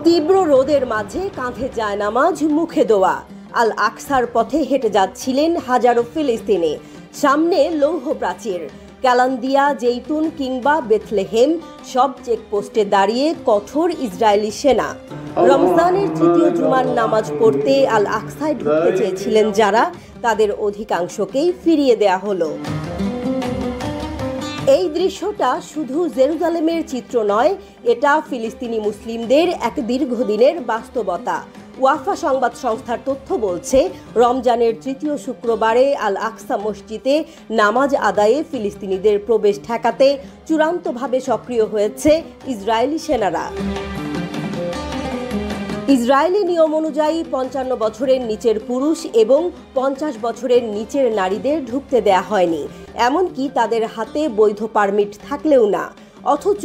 তীব্র রোদের মাঝে কাঁধে জায়নামাজ, মুখে দোয়া। আল আকসার পথে হেঁটে যাচ্ছিলেন হাজারো ফিলিস্তিনি। সামনে লৌহ প্রাচীর, কালান্দিয়া, জেইতুন কিংবা বেথলেহেম, সব চেকপোস্টে দাঁড়িয়ে কঠোর ইসরায়েলি সেনা। রমজানের তৃতীয় জুমার নামাজ পড়তে আল আকসায় ঢুকতে চেয়েছিলেন যারা, তাদের অধিকাংশকেই ফিরিয়ে দেয়া হলো। এই দৃশ্যটা শুধু জেরুজালেমের চিত্র নয়, এটা ফিলিস্তিনি মুসলিমদের এক দীর্ঘদিনের বাস্তবতা। ওয়াফা সংবাদ সংস্থার তথ্য বলছে, রমজানের তৃতীয় শুক্রবারে আল আকসা মসজিদে নামাজ আদায়ে ফিলিস্তিনিদের প্রবেশ ঠেকাতে চূড়ান্তভাবে সক্রিয় হয়েছে ইসরায়েলি সেনারা। ইসরায়েলি নিয়ম অনুযায়ী 55 বছরের নিচের পুরুষ এবং 50 বছরের নিচের নারীদের ঢুকতে দেয়া হয়নি, এমনকি তাদের হাতে বৈধ পারমিট থাকলেও না। অথচ